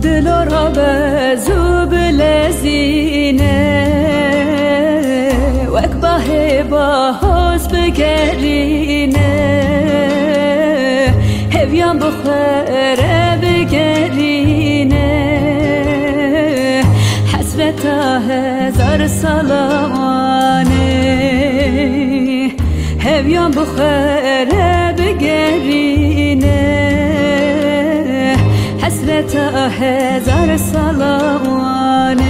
دلارا بزوب لزینه وک باه باز بگرینه هویان بخوره بگرینه حسرت هزار سالانه هویان بخوره بگرینه حسرت هزار سالانه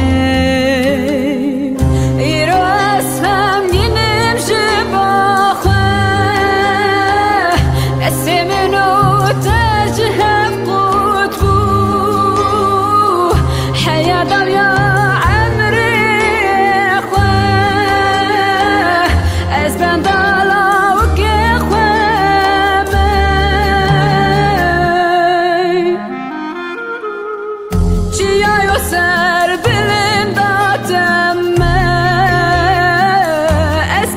ایرو از هم گینم جباخه اسمنو تجهم قطبو حیادم یا عمری خواه از بندالا و که خواه چیایو سر بلنداتم از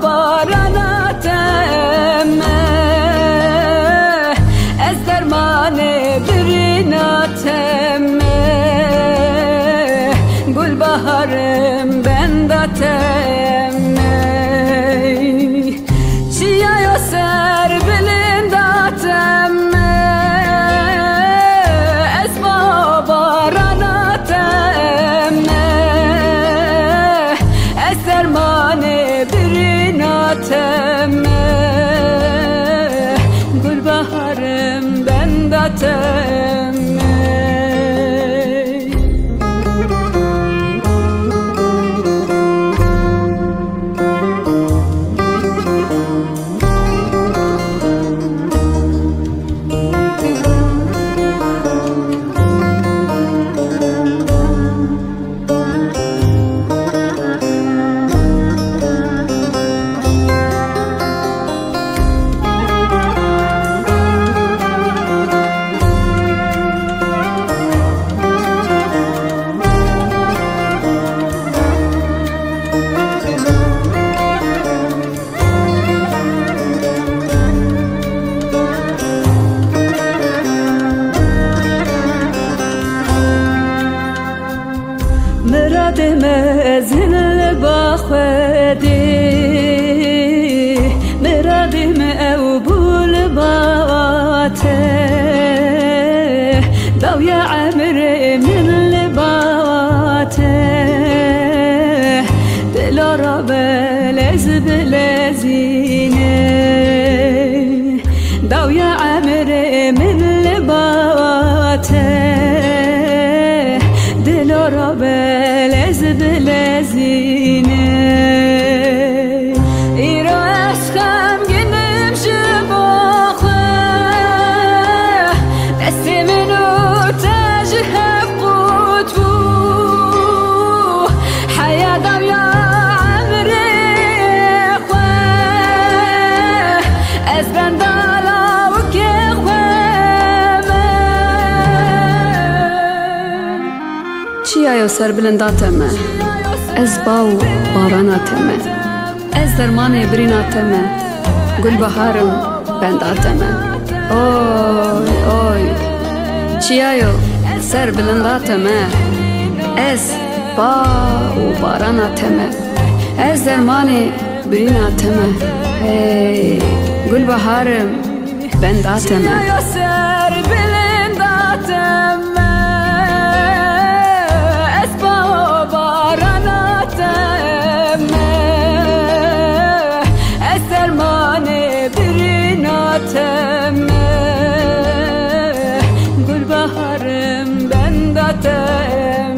باراناتم از درمان بریناتم گل بهارم بنداتم چیایو سر بلنداتم از باراناتم از درمان بریناتم گل بهارم بنداتم مرادم زل باخدی مرادم او بول باته دو یا عمر من لباته دلارا بلز بلزینه دو یا عمر من لباته دلارا بلز بلزینه ایرو عشقم گنم شباخه دست منو تجهب قطبو حیادم یا عمری خواه از بندالا و که چیایو سر بلنداتم از باو باراناتم از درمان بریناتم گل بهارم بنداتم اوی اوی چیایو سر بلنداتم از باو باراناتم از درمان بریناتم گل بهارم بنداتم سر بلنداتم گل بهارم بنداتم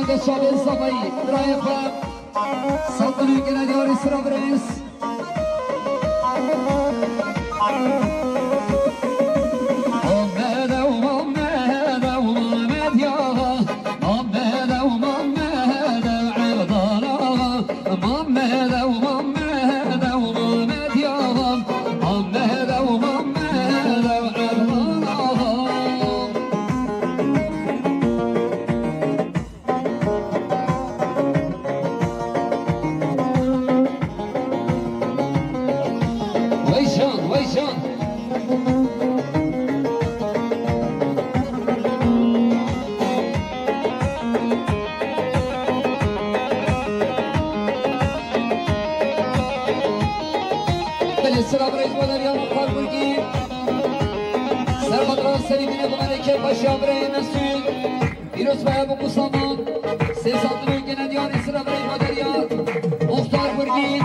سلامت الشعب الصفي رايح سلطنة جناديار إسراء برنس السلام عليكم ودريان مختار برقي سرخطران سليمين بملكة باشا برين مسؤول فيروس بها ابو قصامان سيسات بلوك نديان السلام عليكم ودريان مختار برقي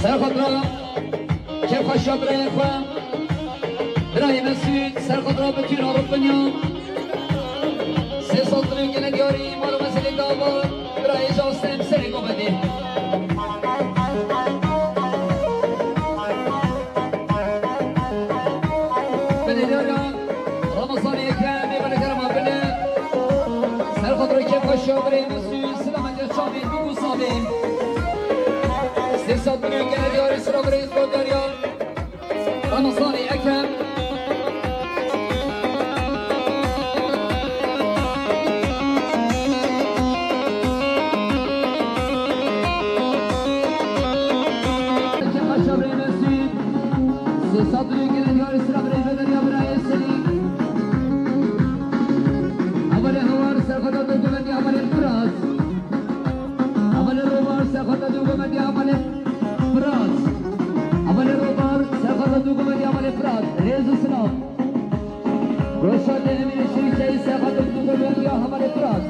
سرخطرة كيف خشب ريخوة براي مسعود سرخطرة بتين أوروبانيا سيصل طريق ندياري مالو مسئلة دابا براي جاسم سرقو بدي بدي دارا رمضان يكرم يبنى كرم بنا سرخطرة كيف خشب براي مسعود سلامة جاشامي بيبو صابين سيصد من الجناديار إسراء بريز بولغاريا رمضاني أكرم سيصد من الجناديار إسراء بريز بولغاريا براي سليم أولي هوار سرخطة دوغمدي أولي الفراس أولي الروار سرخطة دوغمدي أولي فراس عمل الروبار سيخلط دوغمدي عمل افراد ريزو سلام روشان لأمين الشريكي سيخلط دوغمدي عمل افراد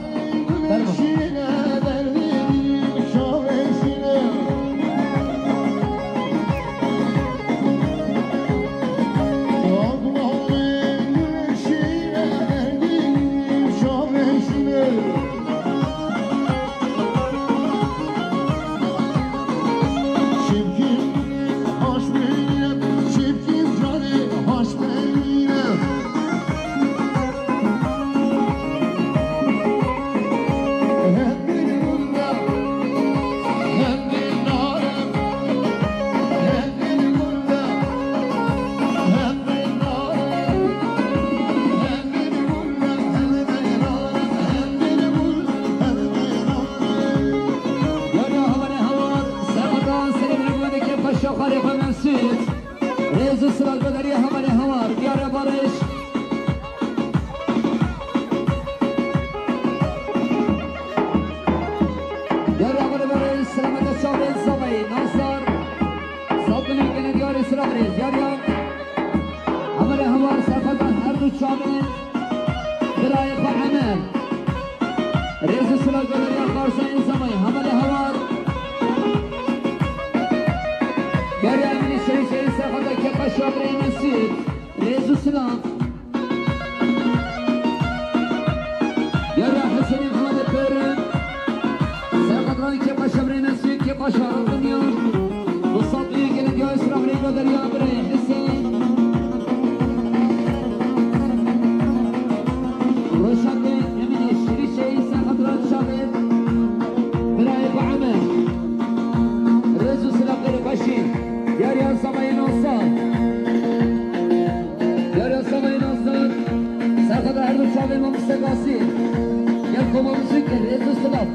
ريزو سلال بدرية همالي هوار ديار بارش ديار همالي بارش سلامة الشعبين صبي ناصر صدني كنا ديار سلال ريز ديار همالي هوار سرفتان هردو الشعبين برايق وعمل ريزو سلال بدرية خارسين صبي همالي هوار ديار امين الشريشي سرفتان كيف شابرين السيد ريزو سلام يا حسين محمد الكرم سرفتان كيف شابرين السيد كيف شابرين الدنيا والصديق اللي ديار اسرع بريقو دريا بري حسين روشان امين الشريشي سرفتان شابرين برايق وعمل ريزو سلام غير بشي يا صبي نصر يا صبي نصر Brasil. Gel koma müzik gel. Eto selam.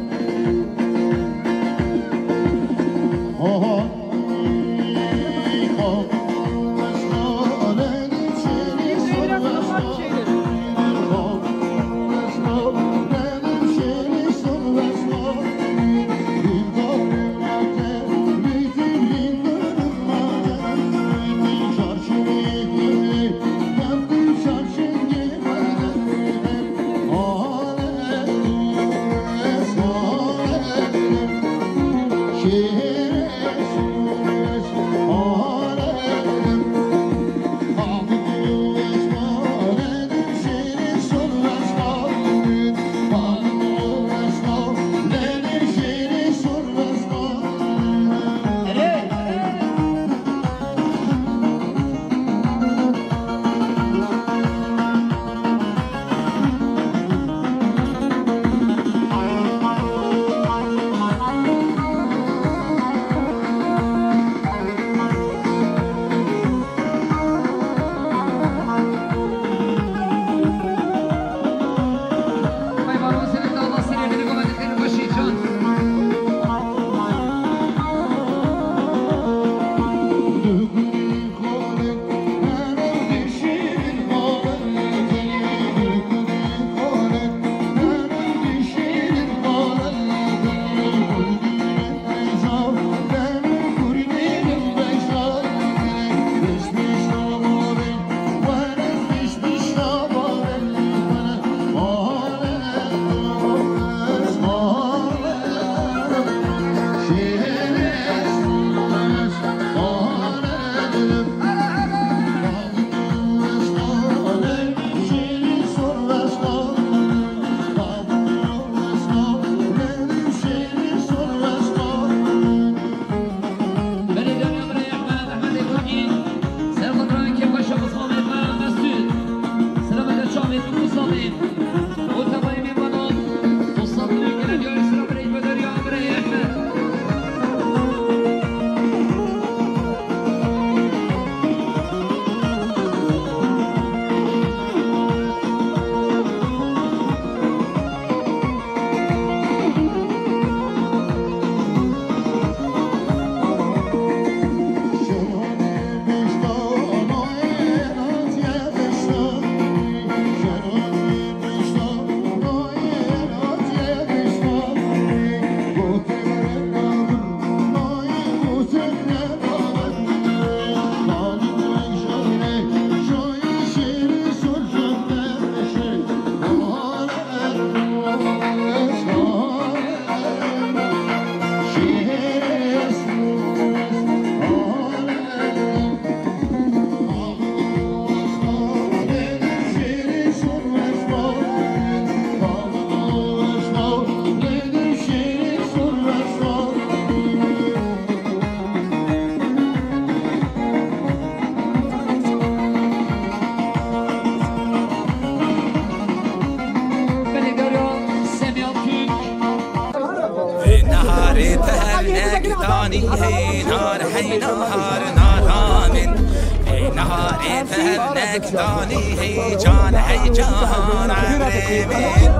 هي نار حي نهار نار من هي نهار تهنك داني هي جان حي جان عمري من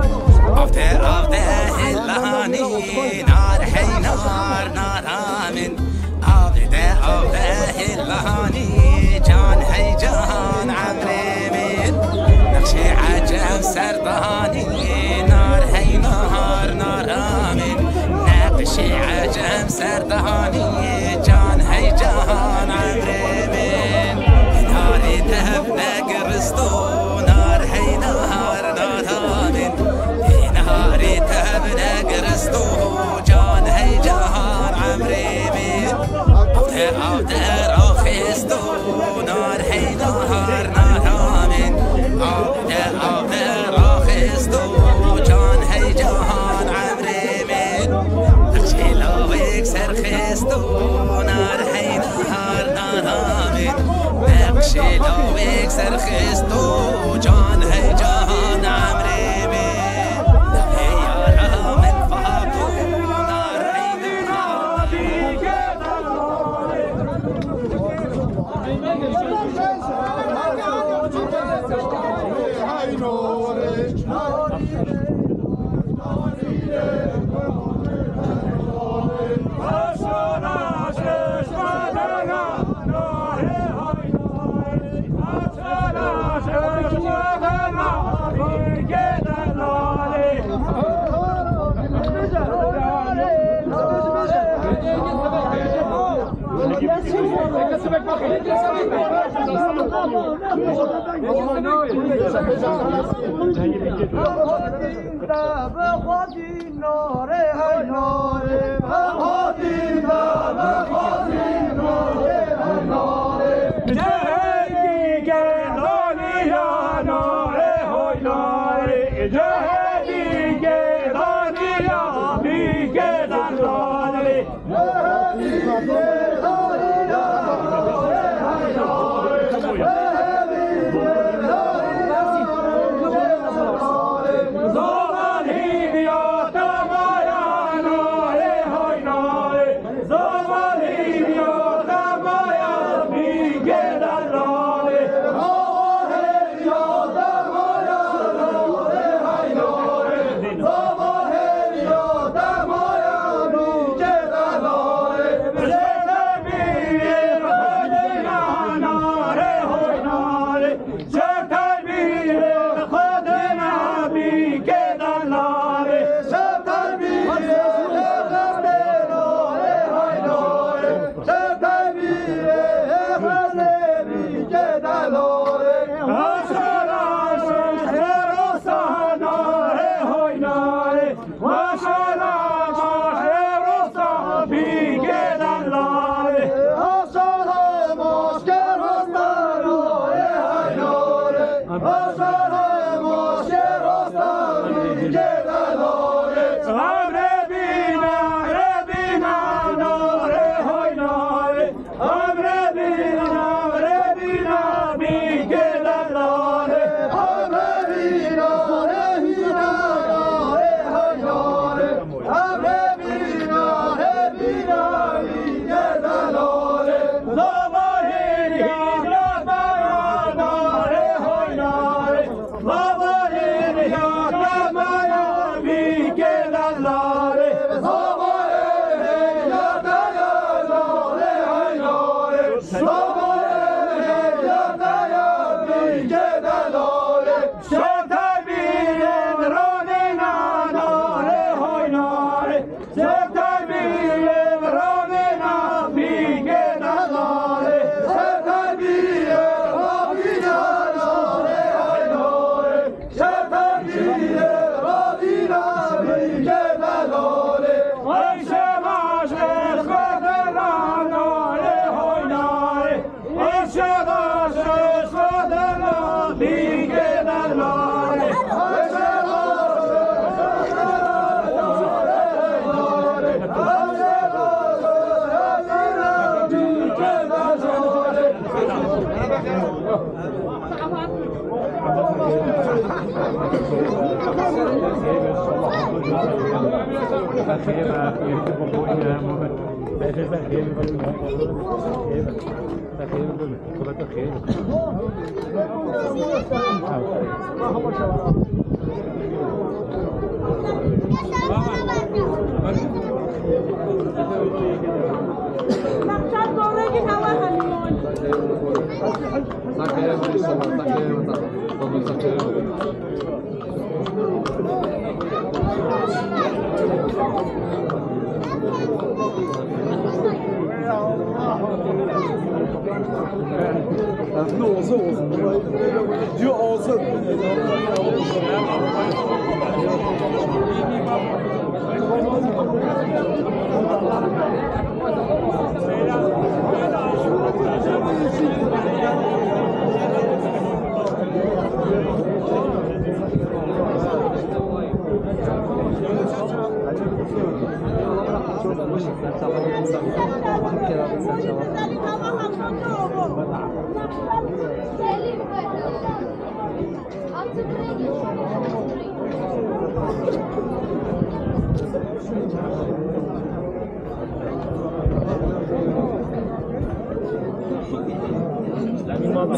أفته هلاني نار حي نار من أفته هلاني جان حي جان عمري من نقشي عجب سرداني نار حي نار من نقشي عجب سرداني جان حي جان عمري من ناري تهبنا قرستو نار حي نار من ناري تهبنا قرستو جان حي جان عمري من أفته رخصتو نار حي نار من أفته رخصتو جان حي جان عمري من نقشي لويك سرخصتو نار حي نار من نقشي لويك سرخصتو جان حي جان عمري من Hey,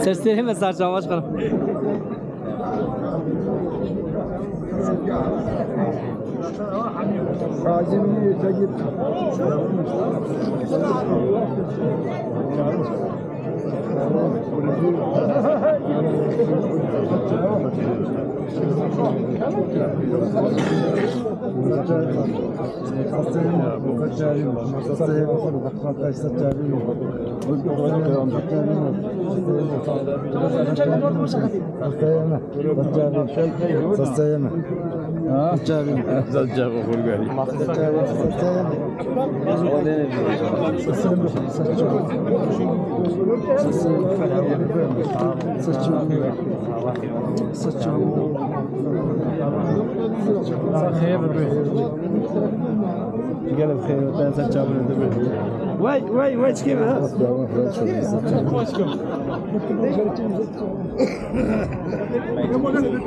سرسری به سرچاواش کنم Azimini çekip واي كيف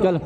Gelin.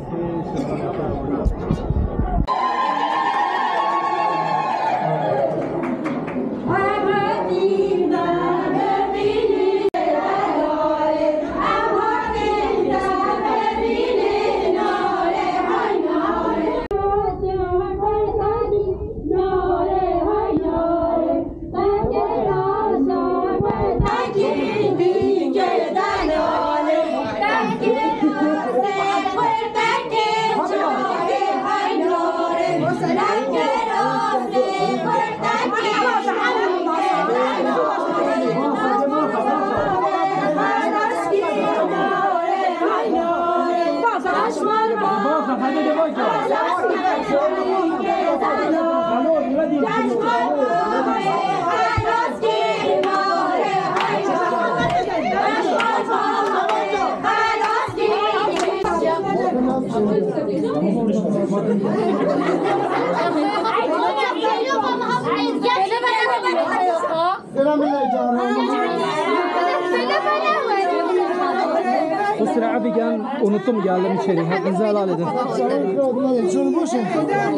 Kusura abigan unuttum geldim içeri. Hakkınızı helal edin.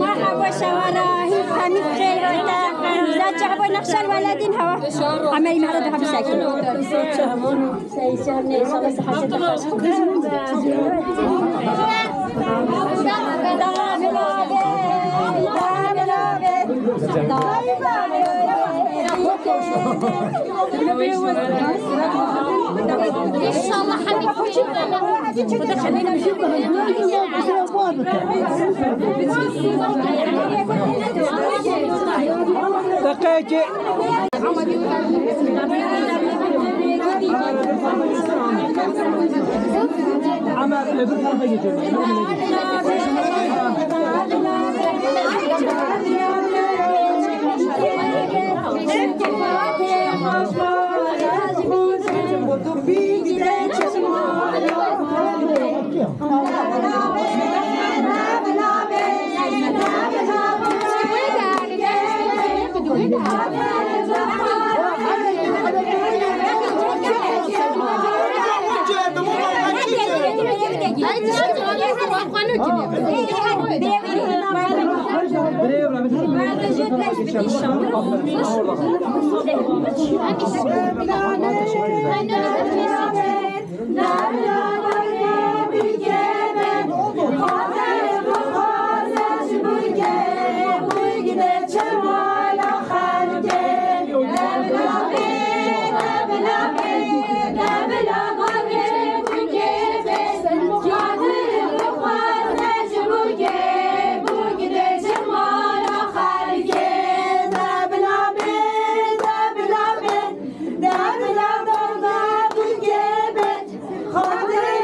مرحبا شوارعي خميس خير ولا إذا تعبوا نخشى الولدين هوا عمالي معرض حب ساكن سيشهرني إن شاء الله صحة إن شاء الله حبيبي خلينا نشوف دقيقة ama öbür tarafa geçelim. خاطر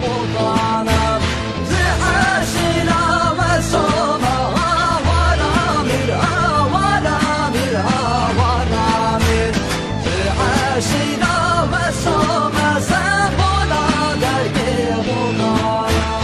بطانم زعشنا وسوما ورامر ورامر ورامر زعشنا وسوما سبولا درگه بطانم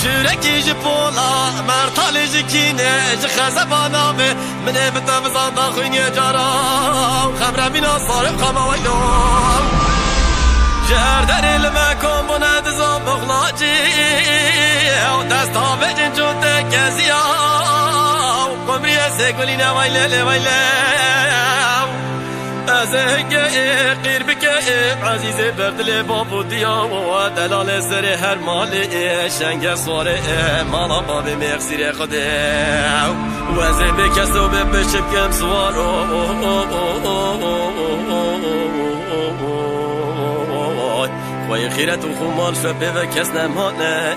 شرکی جپولا مرتال جکینه جخزبانا به منه بتمزان دا خوینی جارا خبر بینا صارف خماویلو جهر در المکان بنا دزام بغلاجی دستا بجن جون تکزیا قمری سگولینه ویله ویله ازهگه قیر بکه عزیز بردل بابو دیا و دلال سر هر مال شنگ سواره مالا باب مغزیر خوده و ازه بکسو بپشب کم سوار خوی خیرت و خومال شبه و کس نمانه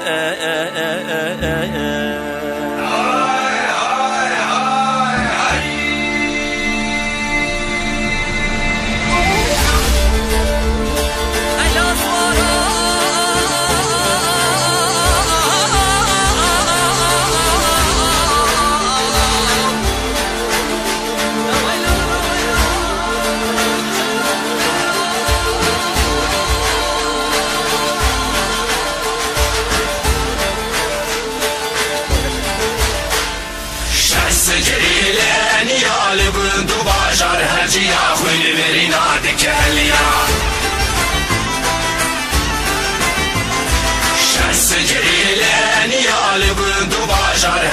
هرجيا خويني برينا دكاليا شمس جريلاني يا لبندو باشار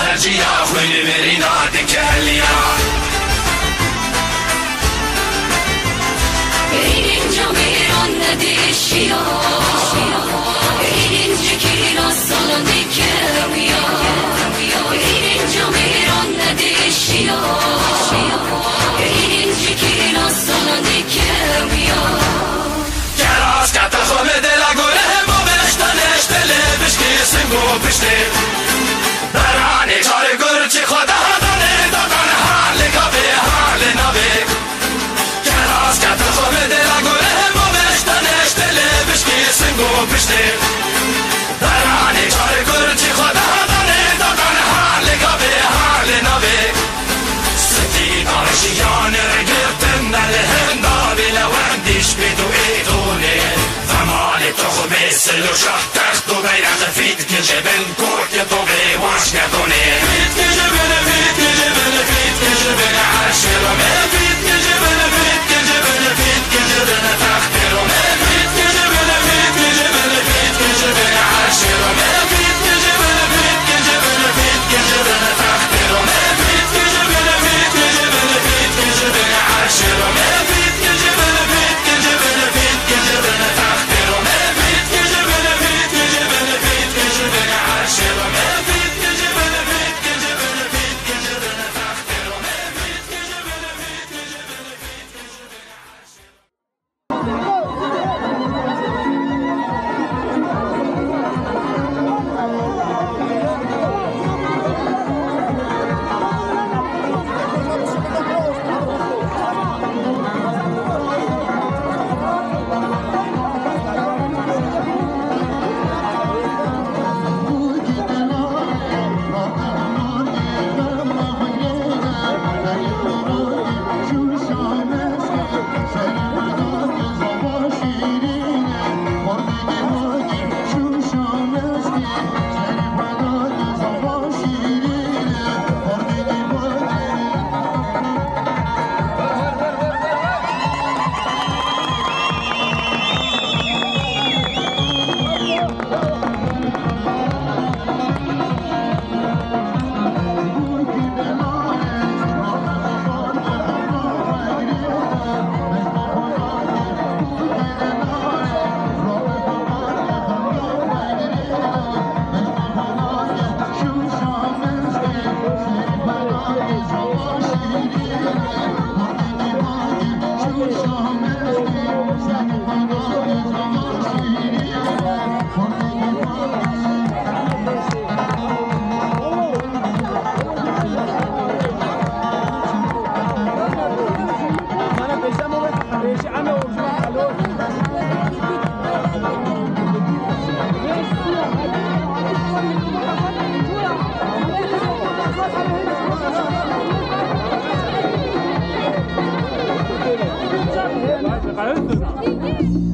جبن كوت يطوبي واش كدوني فيت كجبن فيت كجبن فيت كجبن عاشرهم فيت كجبن فيت كجبن فيت كجبن تخترهم فيت كجبن فيت كجبن فيت كجبن عاشرهم فيت كجبن فيت كجبن فيت كجبن تخترهم فيت كجبن فيت كجبن فيت كجبن عاشرهم فيت كجبن فيت كجبن فيت كجبن تخترهم فيت كجبن فيت كجبن فيت كجبن عاشرهم فيت كجبن فيت كجبن فيت كجبن تخترهم فيت كجبن فيت كجبن فيت كجبن عاشرهم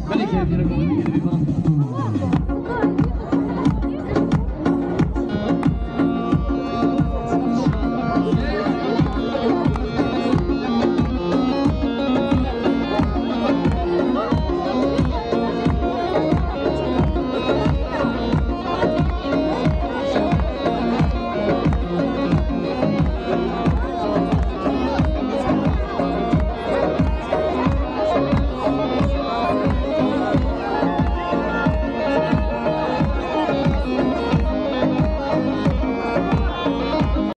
Vale.